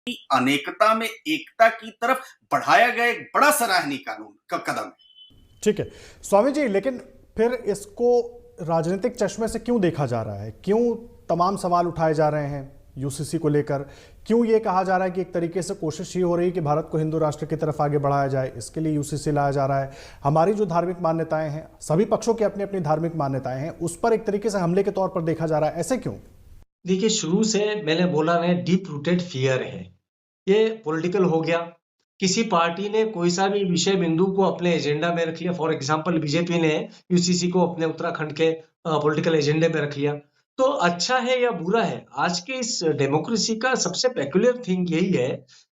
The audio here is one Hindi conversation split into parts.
अनेकता में एकता की तरफ बढ़ाया गया एक बड़ा सराहनीय कानून का कदम है। ठीक है स्वामी जी, लेकिन फिर इसको राजनीतिक चश्मे से क्यों देखा जा रहा है? क्यों तमाम सवाल उठाए जा रहे हैं यूसीसी को लेकर? क्यों ये कहा जा रहा है कि एक तरीके से कोशिश ये हो रही है कि भारत को हिंदू राष्ट्र की तरफ आगे बढ़ाया जाए, इसके लिए यूसीसी लाया जा रहा है? हमारी जो धार्मिक मान्यताएं हैं, सभी पक्षों की अपनी अपनी धार्मिक मान्यताएं हैं, उस पर एक तरीके से हमले के तौर पर देखा जा रहा है, ऐसे क्यों? देखिए, शुरू से मैंने बोला ना, डीप रूटेड फियर है। ये पॉलिटिकल हो गया। किसी पार्टी ने कोई सा भी विषय बिंदु को अपने एजेंडा में रख लिया। फॉर एग्जांपल बीजेपी ने यूसीसी को अपने उत्तराखंड के पॉलिटिकल एजेंडे में रख लिया। तो अच्छा है या बुरा है, आज के इस डेमोक्रेसी का सबसे पेक्युलियर थिंग यही है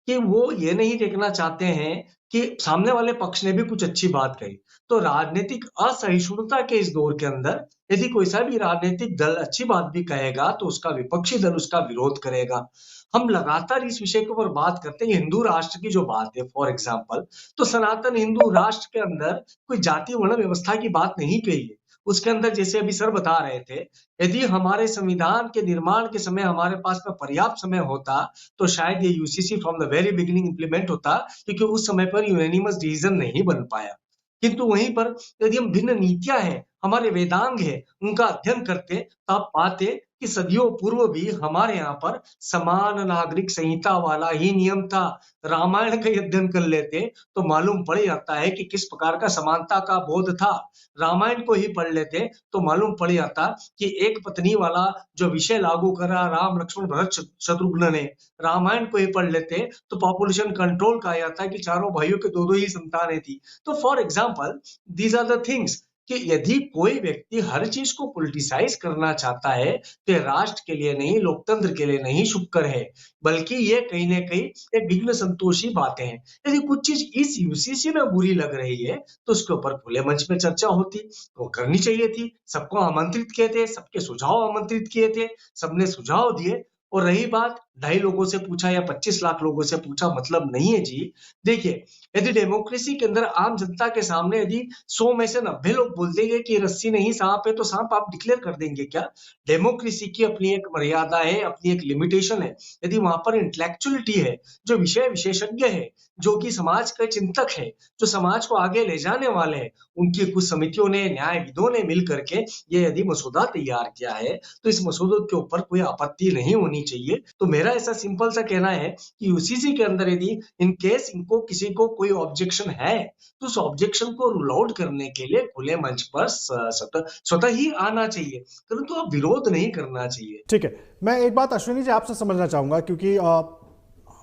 कि वो ये नहीं देखना चाहते हैं कि सामने वाले पक्ष ने भी कुछ अच्छी बात कही। तो राजनीतिक असहिष्णुता के इस दौर के अंदर यदि कोई सा भी राजनीतिक दल अच्छी बात भी कहेगा तो उसका विपक्षी दल उसका विरोध करेगा। हम लगातार इस विषय के ऊपर बात करते हैं। हिंदू राष्ट्र की जो बात है फॉर एग्जांपल, तो सनातन हिंदू राष्ट्र के अंदर कोई जाति वर्ण व्यवस्था की बात नहीं कही है। उसके अंदर जैसे अभी सर बता रहे थे, यदि हमारे संविधान के निर्माण के समय हमारे पास में पर्याप्त समय होता तो शायद ये UCC from the very beginning implement होता, क्योंकि उस समय पर यूनानिमस डिसीजन नहीं बन पाया। किंतु वहीं पर यदि हम भिन्न नीतियां हैं, हमारे वेदांग है, उनका अध्ययन करते तो आप पाते कि सदियों पूर्व भी हमारे यहाँ पर समान नागरिक संहिता वाला ही नियम था। रामायण का अध्ययन कर लेते तो मालूम पड़ जाता है कि किस प्रकार का समानता का बोध था। रामायण को ही पढ़ लेते तो मालूम पड़ जाता कि एक पत्नी वाला जो विषय लागू करा राम लक्ष्मण भरत शत्रुघ्न ने, रामायण को ही पढ़ लेते तो पॉपुलेशन कंट्रोल कहा जाता है कि चारों भाइयों के दो दो ही संतानें थी। तो for example these are the things कि यदि कोई व्यक्ति हर चीज को पॉलिटिसाइज करना चाहता है तो ये राष्ट्र के लिए नहीं, लोकतंत्र के लिए नहीं शुभकर है, बल्कि ये कहीं ना कहीं एक विघ्न संतोषी बातें हैं। यदि कुछ चीज इस यूसीसी में बुरी लग रही है तो उसके ऊपर खुले मंच में चर्चा होती, वो करनी चाहिए थी। सबको आमंत्रित किए थे, सबके सुझाव आमंत्रित किए थे, सबने सुझाव दिए। और रही बात 2.5 लोगों से पूछा या 25 लाख लोगों से पूछा, मतलब नहीं है जी। देखिए, यदि डेमोक्रेसी के अंदर आम जनता के सामने यदि 100 में से 90 लोग बोल देंगे कि रस्सी नहीं सांप है, तो सांप आप डिक्लेयर कर देंगे क्या? डेमोक्रेसी की अपनी एक मर्यादा है, अपनी एक लिमिटेशन है। यदि वहां पर इंटेलेक्चुअलिटी है, जो विषय विशेषज्ञ है, जो कि समाज का चिंतक है, जो समाज को आगे ले जाने वाले हैं, उनकी कुछ समितियों ने, न्यायविदों ने मिल करके ये यदि मसौदा तैयार किया है तो इस मसौदे के ऊपर कोई आपत्ति नहीं होनी चाहिए। तो मेरा ऐसा सिंपल सा कहना है कि यूसीसी के अंदर यदि इन केस इनको किसी को कोई ऑब्जेक्शन है तो उस ऑब्जेक्शन को रूल आउट करने के लिए खुले मंच पर स्वतः ही आना चाहिए, परंतु आप विरोध नहीं करना चाहिए। ठीक है, मैं एक बात अश्विनी जी आपसे समझना चाहूंगा, क्योंकि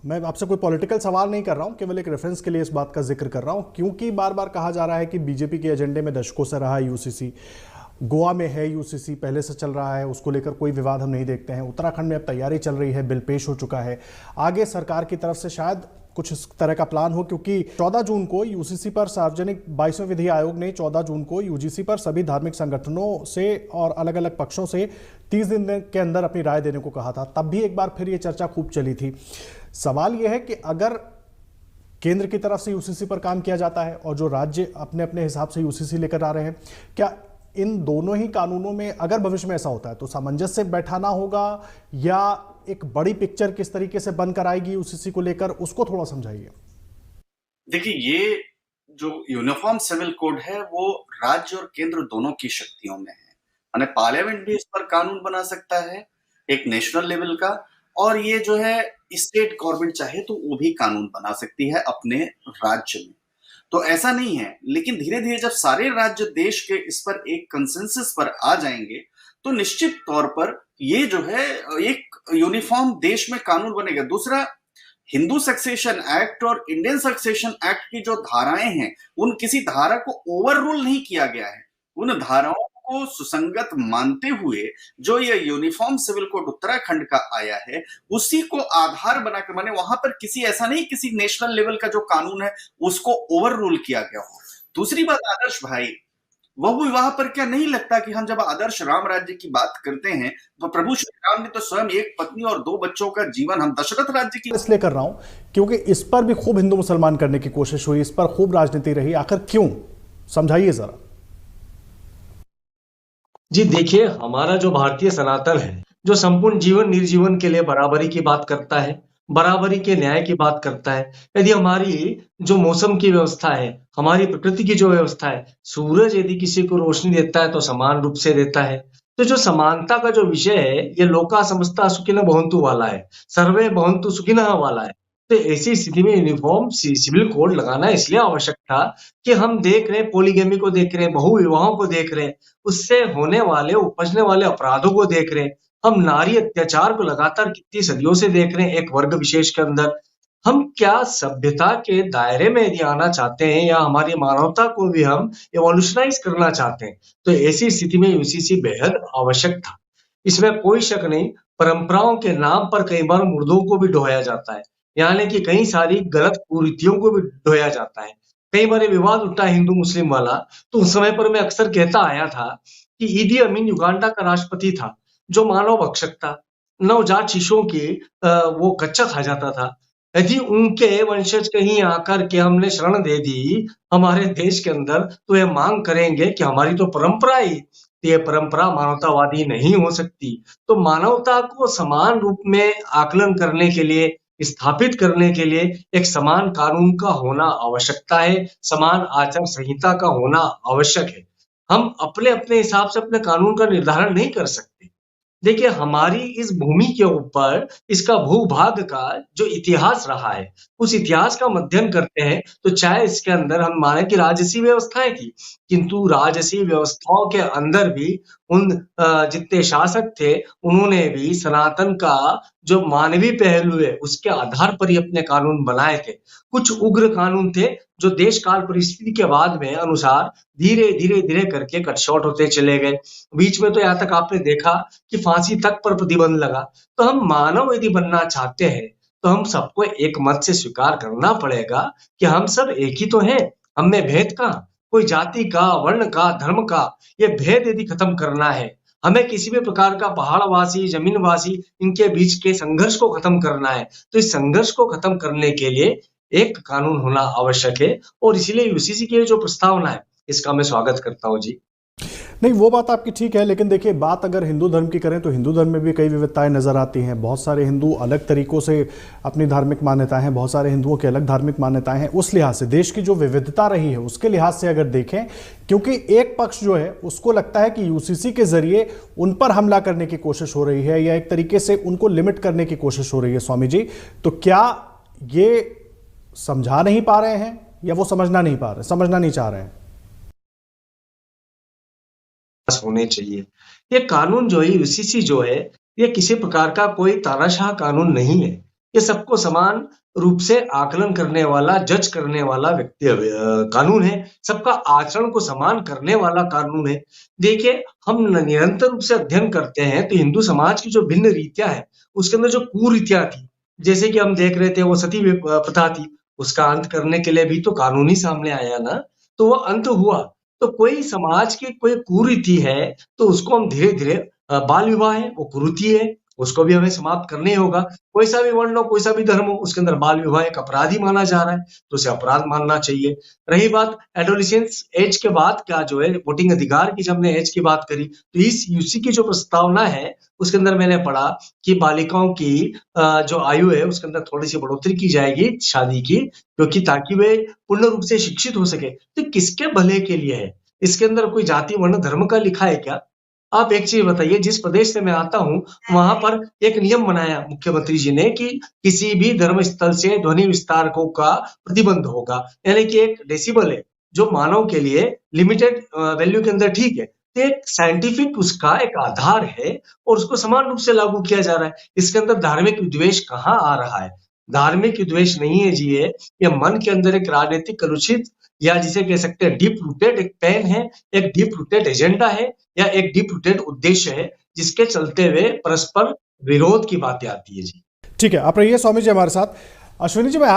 मैं आपसे कोई पॉलिटिकल सवाल नहीं कर रहा हूं, केवल एक रेफरेंस के लिए इस बात का जिक्र कर रहा हूं, क्योंकि बार बार कहा जा रहा है कि बीजेपी के एजेंडे में दशकों से रहा है यूसीसी। गोवा में है यूसीसी, पहले से चल रहा है, उसको लेकर कोई विवाद हम नहीं देखते हैं। उत्तराखंड में अब तैयारी चल रही है, बिल पेश हो चुका है। आगे सरकार की तरफ से शायद कुछ इस तरह का प्लान हो, क्योंकि 14 जून को यूसीसी पर सार्वजनिक 22वें विधि आयोग ने 14 जून को यूजीसी पर सभी धार्मिक संगठनों से और अलग अलग पक्षों से 30 दिन के अंदर अपनी राय देने को कहा था। तब भी एक बार फिर ये चर्चा खूब चली थी। सवाल यह है कि अगर केंद्र की तरफ से यूसीसी पर काम किया जाता है और जो राज्य अपने अपने हिसाब से यूसीसी लेकर आ रहे हैं, क्या इन दोनों ही कानूनों में अगर भविष्य में ऐसा होता है तो सामंजस्य बैठाना होगा, या एक बड़ी पिक्चर किस तरीके से बनकर आएगी यूसीसी को लेकर, उसको थोड़ा समझाइए। देखिए, ये जो यूनिफॉर्म सिविल कोड है वो राज्य और केंद्र दोनों की शक्तियों में है। माने पार्लियामेंट भी इस पर कानून बना सकता है एक नेशनल लेवल का, और ये जो है स्टेट गवर्नमेंट चाहे तो वो भी कानून बना सकती है अपने राज्य में। तो ऐसा नहीं है, लेकिन धीरे धीरे जब सारे राज्य देश के इस पर एक कंसेंसस पर आ जाएंगे तो निश्चित तौर पर ये जो है एक यूनिफॉर्म देश में कानून बनेगा। दूसरा, हिंदू सक्सेशन एक्ट और इंडियन सक्सेशन एक्ट की जो धाराएं हैं, उन किसी धारा को ओवर रूल नहीं किया गया है। उन धाराओं को सुसंगत मानते हुए जो ये यूनिफॉर्म सिविल कोड उत्तराखंड का आया है, उसी को आधार बनाकर, माने वहां पर किसी ऐसा नहीं किसी नेशनल लेवल का जो कानून है उसको ओवर रूल किया गया हो। दूसरी बात, आदर्श भाई, वह विवाह पर क्या नहीं लगता कि हम जब आदर्श राम राज्य की बात करते हैं तो प्रभु श्री राम ने तो स्वयं एक पत्नी और 2 बच्चों का जीवन, हम दशरथ राज्य की इसलिए कर रहा हूं क्योंकि इस पर भी खूब हिंदू मुसलमान करने की कोशिश हुई, इस पर खूब राजनीति रही, आखिर क्यों? समझाइए जरा। जी देखिए, हमारा जो भारतीय सनातन है, जो संपूर्ण जीवन निर्जीवन के लिए बराबरी की बात करता है, बराबरी के न्याय की बात करता है। यदि हमारी जो मौसम की व्यवस्था है, हमारी प्रकृति की जो व्यवस्था है, सूरज यदि किसी को रोशनी देता है तो समान रूप से देता है। तो जो समानता का जो विषय है, ये लोका समस्ता सुखिनः भवन्तु वाला है, सर्वे भवन्तु सुखिनः वाला है। तो ऐसी स्थिति में यूनिफॉर्म सिविल कोड लगाना इसलिए आवश्यक था कि हम देख रहे हैं, पॉलीगैमी को देख रहे हैं, बहुविवाहों को देख रहे हैं, उससे होने वाले, उपजने वाले अपराधों को देख रहे हैं। हम नारी अत्याचार को लगातार कितनी सदियों से देख रहे हैं एक वर्ग विशेष के अंदर। हम क्या सभ्यता के दायरे में यदि आना चाहते हैं या हमारी मानवता को भी हम इवोल्यूशनाइज करना चाहते हैं, तो ऐसी स्थिति में यूसीसी बेहद आवश्यक था। इसमें कोई शक नहीं, परंपराओं के नाम पर कई बार मुर्दों को भी ढोया जाता है, यानी कि कई सारी गलत कुरीतियों को भी ढोया जाता है। कई बार ये विवाद उठा हिंदू मुस्लिम वाला, तो उस समय पर मैं अक्सर कहता आया था कि ईदी अमीन युगांडा का राष्ट्रपति था, जो मानव भक्षक था, नवजात शिशुओं की वो कच्चा खा जाता था। यदि उनके वंशज कहीं आकर के हमने शरण दे दी हमारे देश के अंदर, तो ये मांग करेंगे कि हमारी तो परंपरा ही, तो ये परंपरा मानवतावादी नहीं हो सकती। तो मानवता को समान रूप में आकलन करने के लिए, स्थापित करने के लिए एक समान कानून का होना आवश्यकता है, समान आचार संहिता का होना आवश्यक है। हम अपने-अपने हिसाब से अपने कानून का निर्धारण नहीं कर सकते। देखिए, हमारी इस भूमि के ऊपर इसका भूभाग का जो इतिहास रहा है, उस इतिहास का अध्ययन करते हैं, तो चाहे इसके अंदर हम माने कि राजसी व्यवस्थाएँ थी, किंतु राजसी व्यवस्थाओं के अंदर भी उन जितने शासक थे, उन्होंने भी सनातन का जो मानवीय पहलू है, उसके आधार पर ही अपने कानून बनाए थे। कुछ उग्र कानून थे, जो देश काल परिस्थिति के बाद में अनुसार धीरे-धीरे करके कट शॉर्ट होते चले गए। बीच में तो यहाँ तक आपने देखा कि फांसी तक पर प्रतिबंध लगा। तो हम मानव यदि बनना चाहते हैं, तो हम सबको एक मत से स्वीकार करना पड़ेगा कि हम सब एक ही तो हैं, हम में भेद कहाँ? कोई जाति का, वर्ण का, धर्म का, ये भेद यदि खत्म करना है, हमें किसी भी प्रकार का पहाड़वासी, जमीनवासी, इनके बीच के संघर्ष को खत्म करना है। तो इस संघर्ष को खत्म करने के लिए एक कानून होना आवश्यक है और इसीलिए यूसीसी की जो प्रस्तावना है, इसका मैं स्वागत करता हूँ जी। नहीं, वो बात आपकी ठीक है, लेकिन देखिए, बात अगर हिंदू धर्म की करें तो हिंदू धर्म में भी कई विविधताएं नजर आती हैं। बहुत सारे हिंदू अलग तरीकों से अपनी धार्मिक मान्यताएं हैं, बहुत सारे हिंदुओं की अलग धार्मिक मान्यताएं हैं। उस लिहाज से देश की जो विविधता रही है उसके लिहाज से अगर देखें, क्योंकि एक पक्ष जो है उसको लगता है कि यूसीसी के जरिए उन पर हमला करने की कोशिश हो रही है या एक तरीके से उनको लिमिट करने की कोशिश हो रही है। स्वामी जी, तो क्या ये समझा नहीं पा रहे हैं या वो समझना नहीं चाह रहे हैं? होने चाहिए। ये कानून जो है, यूसीसी जो है, ये किसी प्रकार का कोई तानाशाह कानून नहीं है। ये सबको समान रूप से आकलन करने वाला, जज करने वाला कानून है। सबका आचरण को समान करने वाला कानून है। देखिए, हम निरंतर रूप से अध्ययन करते हैं तो हिंदू समाज की जो भिन्न रीतियां हैं, उसके अंदर जो कुरीतियां थी, जैसे कि हम देख रहे थे वो सती प्रथा थी, उसका अंत करने के लिए भी तो कानून ही सामने आया ना, तो वो अंत हुआ। तो कोई समाज की कोई कुरीति है, तो उसको हम धीरे-धीरे बाल विवाह है, वो कुरीति है, उसको भी हमें समाप्त करना ही होगा। कोई सा भी वर्ण हो, कोई सा भी धर्म हो, उसके अंदर बाल विवाह एक अपराध ही माना जा रहा है, तो उसे अपराध मानना चाहिए। रही बात एडोलेसेंस एज के बाद का जो है, वोटिंग अधिकार की जब हमने एज की बात करी, तो इस यूसी की जो प्रस्तावना है, उसके अंदर मैंने पढ़ा कि बालिकाओं की जो आयु है, उसके अंदर थोड़ी-सी बढ़ोतरी की जाएगी शादी की, क्योंकि ताकि वे पूर्ण रूप से शिक्षित हो सके। तो किसके भले के लिए है? इसके अंदर कोई जाति, वर्ण, धर्म का लिखा है क्या? आप एक चीज़ बताइए, जिस प्रदेश से मैं आता हूँ, वहाँ पर एक नियम बनाया मुख्यमंत्री जी ने कि किसी भी धर्म स्थल से ध्वनि विस्तारकों का प्रतिबंध होगा। यानी कि एक डेसिबल है, जो मानव के लिए लिमिटेड वैल्यू के अंदर ठीक है। तो एक साइंटिफिक उसका एक आधार है और उसको समान रूप से लागू किया जा रहा है। इसके अंदर धार्मिक विद्वेष कहाँ आ रहा है? धार्मिक विद्वेष नहीं है जी ये मन के अंदर एक राजनीतिक कलुषित या जिसे कह सकते हैं डीप रूटेड एक पेन है, एक डीप रूटेड एजेंडा है या एक डीप रूटेड उद्देश्य है, जिसके चलते हुए परस्पर विरोध की बातें आती है जी। ठीक है, आप रहिए स्वामी जी हमारे साथ। अश्विनी जी, मैं